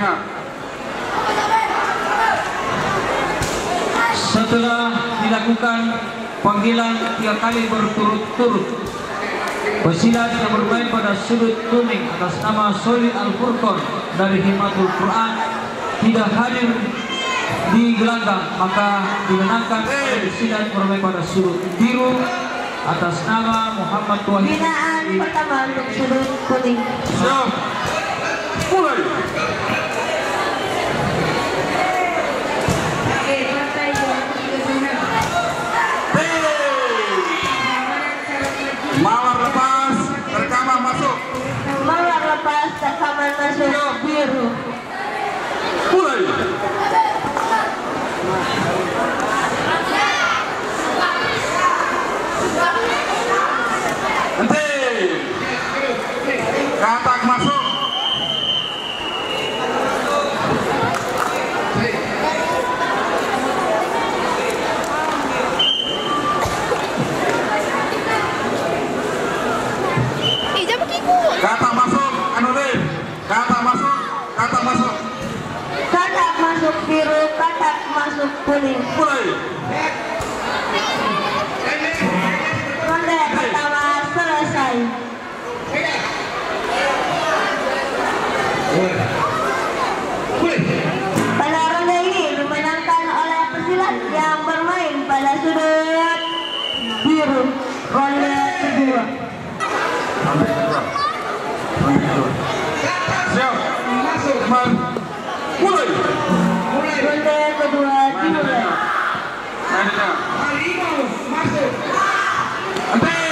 tengah. Setelah dilakukan panggilan 3 kali berturut-turut, pesilat yang bermain pada sudut kuning atas nama Solid Al-Furqan dari Himatul Quran tidak hadir di gelanggang, maka dimenangkan pesilat bermain pada sudut biru atas nama Muhammad Wahid. Binaan pertama untuk sudut kuning. Siap. Mulai. Mawar lepas, rekaman masuk. Mawar lepas, rekaman masuk biru. Mulai. Henti. Katak masuk. Katak masuk, anulir. Katak masuk, katak masuk. Katak masuk biru, katak masuk kuning. Mulai. Ronde pertama selesai. Pada ronde ini dimenangkan oleh pesilat yang bermain pada sudut biru. Ronde kedua. Siap. Masuk. Mulai. Ronde kedua dimulai. Mainnya. Masuk. Henti.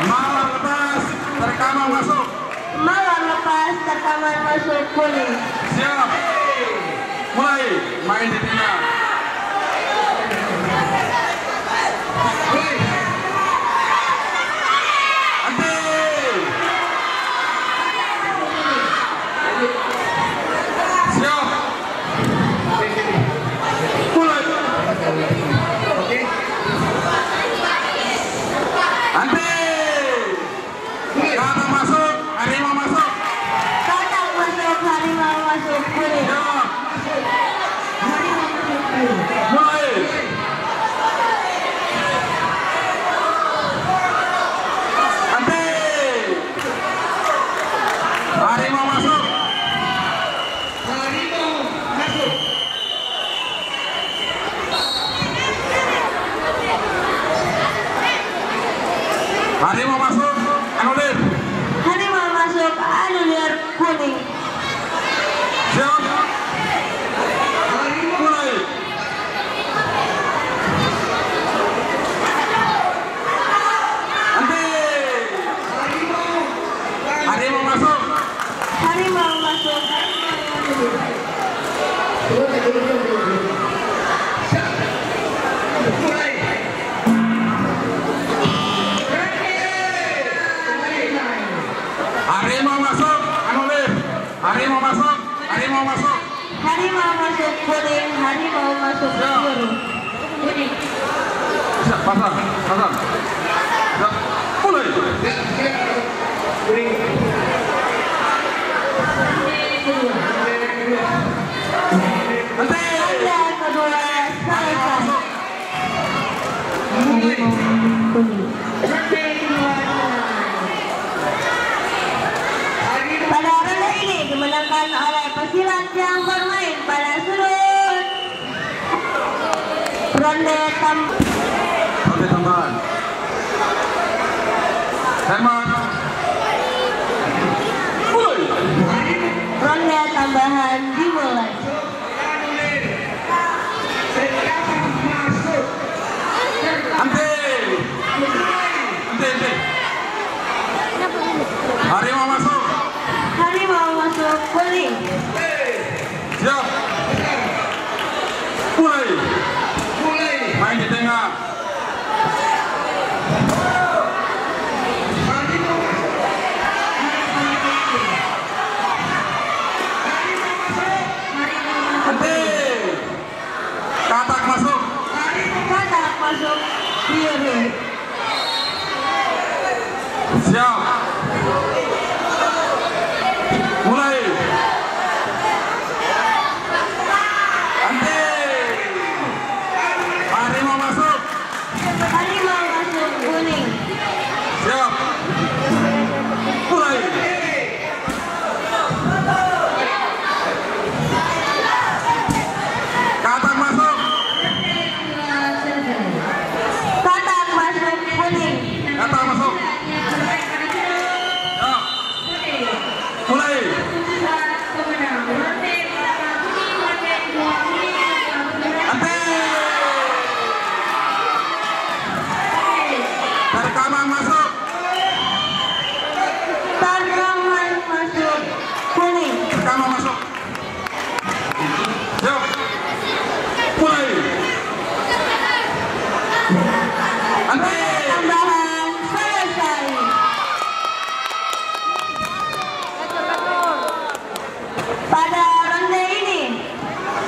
Mawar lepas, rekaman masuk. Mawar lepas, rekaman masuk kuning. Siap. Mulai. Main di tengah. Henti. Siap. Mulai. Henti. Katak masuk, harimau masuk. Katak masuk, harimau masuk kuning. Siap. Mulai. Henti. Harimau masuk. Harimau masuk, anulir. Harimau masuk, anulir kuning. Siap. Mulai. Henti. Harimau masuk. Harimau masuk, Harimau masuk, anulir. Harimau masuk, harimau masuk. harimau masuk kuning, harimau masuk biru. Siap, pasang, pasang. Siap, mulai. Henti. Ronde kedua selesai. Mulai. Pada ronde ini dimenangkan oleh pesilat yang bermain pada sudut ronde Oke, tambahan. Hemat. Mulai. ronde tambahan dimulai. Henti. Henti. Harimau masuk. Harimau masuk kuning. Siap. Mulai. Main di tengah. Henti. Katak masuk. Katak masuk biru. Siap. Mulai. pada ronde ini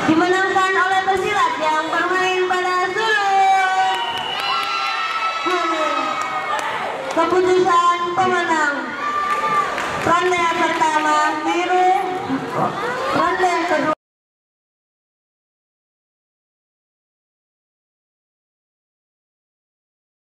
dimenangkan oleh pesilat yang bermain pada sudut kuning. Keputusan pemenang ronde pertama biru, ronde